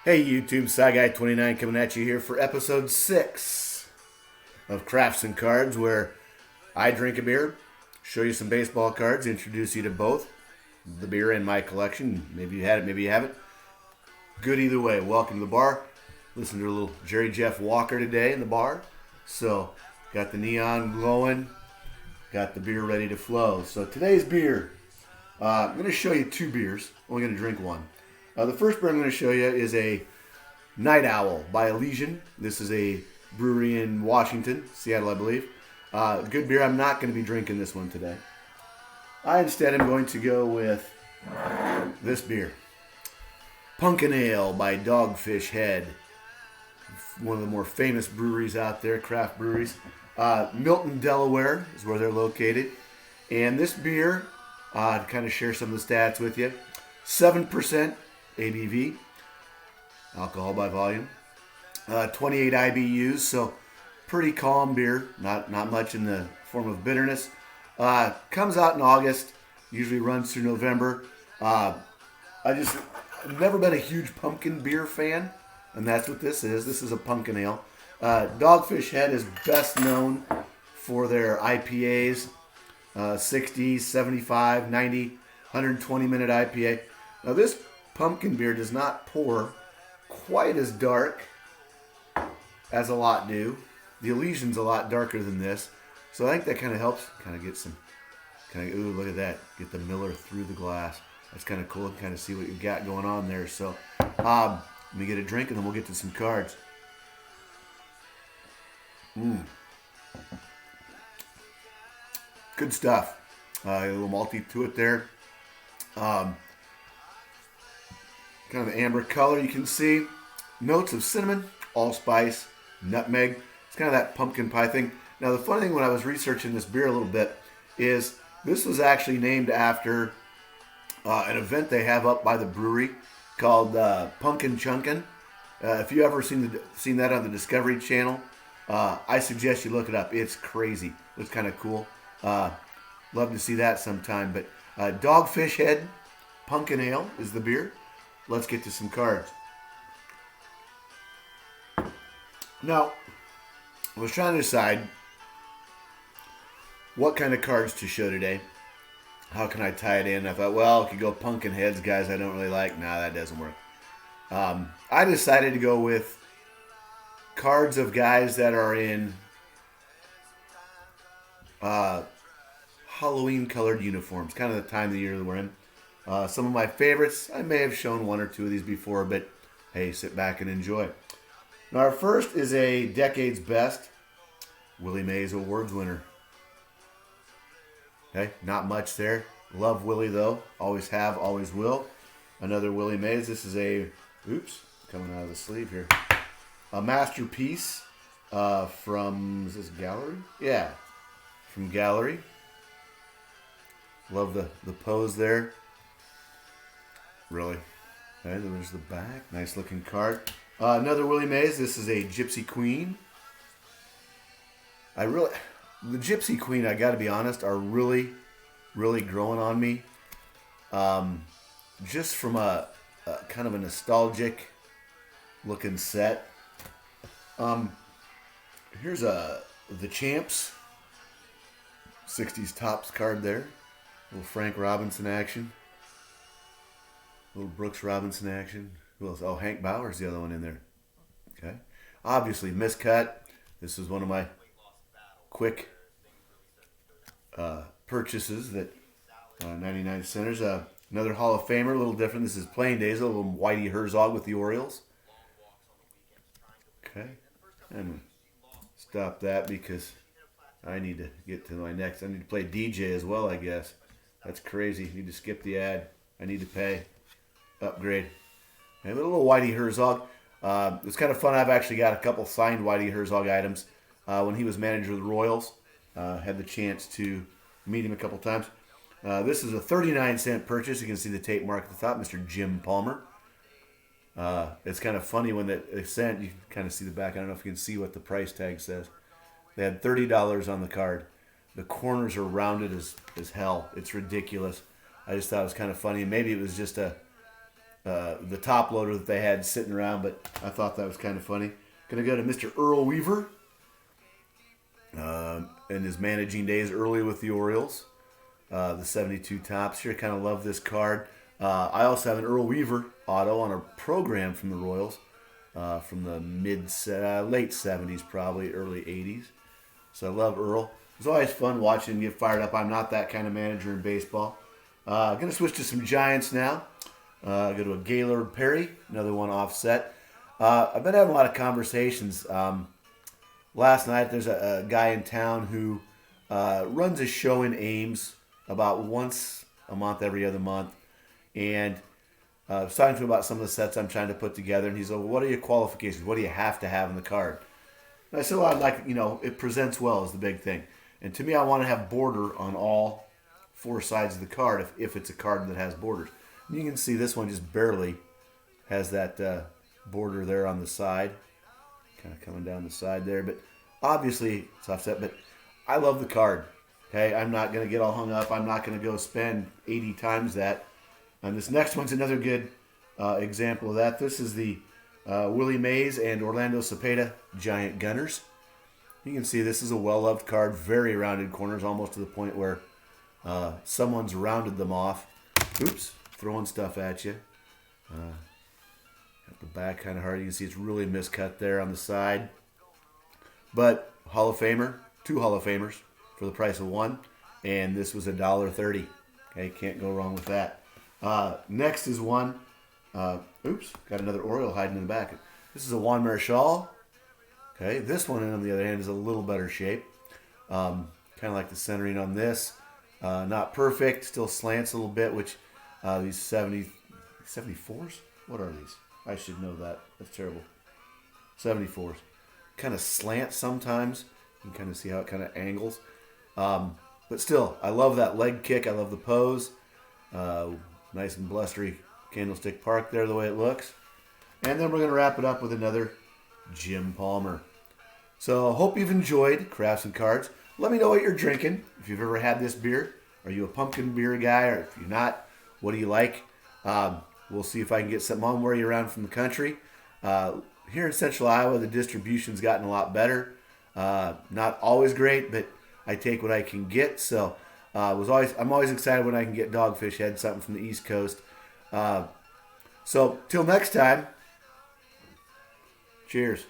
Hey YouTube, SciGuy29 coming at you here for episode 6 of Crafts and Cards, where I drink a beer, show you some baseball cards, introduce you to both the beer and my collection. Maybe you had it, maybe you haven't. Good either way. Welcome to the bar. Listen to a little Jerry Jeff Walker today in the bar. So, got the neon glowing, got the beer ready to flow. So today's beer, I'm going to show you two beers. Only going to drink one. The first beer I'm going to show you is a Night Owl by Elysian. This is a brewery in Washington, Seattle, I believe. Good beer. I'm not going to be drinking this one today. I instead am going to go with this beer. Punikin Ale by Dogfish Head. One of the more famous breweries out there, craft breweries. Milton, Delaware is where they're located. And this beer, to kind of share some of the stats with you, 7% ABV, alcohol by volume, 28 IBUs, so pretty calm beer, not much in the form of bitterness. Comes out in August, usually runs through November. I've never been a huge pumpkin beer fan, and that's what this is. This is a pumpkin ale. Dogfish Head is best known for their IPAs, 60, 75, 90, 120 minute IPA. Now this pumpkin beer does not pour quite as dark as a lot do. The Elysian's a lot darker than this, so I think that kind of helps. Kind of get some, ooh, look at that! Get the Miller through the glass. That's kind of cool. And kind of see what you got going on there. So, let me get a drink, and then we'll get to some cards. Good stuff. A little malty to it there. Kind of amber color, you can see. Notes of cinnamon, allspice, nutmeg. It's kind of that pumpkin pie thing. Now, the funny thing when I was researching this beer a little bit is this was actually named after an event they have up by the brewery called Pumpkin Chunkin'. If you ever seen that on the Discovery Channel, I suggest you look it up. It's crazy. It's kind of cool. Love to see that sometime. But Dogfish Head Pumpkin Ale is the beer. Let's get to some cards. Now, I was trying to decide what kind of cards to show today. How can I tie it in? I thought, well, I could go pumpkin heads, guys I don't really like. Nah, that doesn't work. I decided to go with cards of guys that are in Halloween colored uniforms. Kind of the time of the year that we're in. Some of my favorites, I may have shown one or two of these before, but hey, sit back and enjoy. Now, our first is a Decade's Best Willie Mays Awards winner. Okay, not much there. Love Willie, though. Always have, always will. Another Willie Mays. This is coming out of the sleeve here. A masterpiece from, is this Gallery? Yeah, from Gallery. Love the pose there. Really. Okay, there's the back. Nice looking card. Another Willie Mays. This is a Gypsy Queen. The Gypsy Queen, I gotta be honest, are really, really growing on me. Just from a kind of a nostalgic looking set. Here's the Champs 60s Topps card there. A little Frank Robinson action. A little Brooks Robinson action. Who else? Oh, Hank Bauer's the other one in there. Okay. Obviously, miscut. This is one of my quick purchases that 99 centers. Another Hall of Famer, a little different. This is Playing Days, a little Whitey Herzog with the Orioles. Okay. And stop that because I need to get to my next. I need to play DJ as well, I guess. That's crazy. Need to skip the ad. I need to pay. Upgrade. And a little Whitey Herzog. It's kind of fun. I've actually got a couple signed Whitey Herzog items. When he was manager of the Royals, had the chance to meet him a couple times. This is a 39-cent purchase. You can see the tape mark at the top, Mr. Jim Palmer. It's kind of funny when they sent, you can kind of see the back. I don't know if you can see what the price tag says. They had $30 on the card. The corners are rounded as hell. It's ridiculous. I just thought it was kind of funny. Maybe it was just a the top loader that they had sitting around, but I thought that was kind of funny. Going to go to Mr. Earl Weaver in his managing days early with the Orioles. The 72 tops here. Kind of love this card. I also have an Earl Weaver auto on a program from the Royals from the late 70s, probably early 80s. So I love Earl. It's always fun watching him get fired up. I'm not that kind of manager in baseball. I'm going to switch to some Giants now. Go to a Gaylord Perry, another one offset. I've been having a lot of conversations. Last night, there's a guy in town who runs a show in Ames about once a month, every other month. And I was talking to him about some of the sets I'm trying to put together. And he's like, well, what are your qualifications? What do you have to have in the card? And I said, well, I'd like, it presents well is the big thing. And to me, I want to have border on all four sides of the card if it's a card that has borders. And you can see this one just barely has that border there on the side. Kind of coming down the side there. But obviously, it's offset. But I love the card. Okay, I'm not going to get all hung up. I'm not going to go spend 80 times that. And this next one's another good example of that. This is the Willie Mays and Orlando Cepeda Giant Gunners. You can see this is a well-loved card, very rounded corners, almost to the point where someone's rounded them off. Oops, throwing stuff at you. At the back kind of hard. You can see it's really miscut there on the side. But Hall of Famer, 2 Hall of Famers for the price of 1. And this was $1.30. Okay, can't go wrong with that. Next is one. Oops, got another Oriole hiding in the back. This is a Juan Marichal. Okay, this one on the other hand is a little better shape. Kind of like the centering on this. Not perfect, still slants a little bit, which these 74s? What are these? I should know that. That's terrible. 74s. Kind of slant sometimes. You can kind of see how it kind of angles. But still, I love that leg kick. I love the pose. Nice and blustery Candlestick Park there, the way it looks. And then we're going to wrap it up with another Jim Palmer. So I hope you've enjoyed Crafts and Cards. Let me know what you're drinking. If you've ever had this beer. Are you a pumpkin beer guy? Or if you're not, what do you like? We'll see if I can get something on where you're around from the country. Here in Central Iowa, the distribution's gotten a lot better. Not always great, but I take what I can get. So I'm always excited when I can get Dogfish Head, something from the East Coast. So till next time, cheers.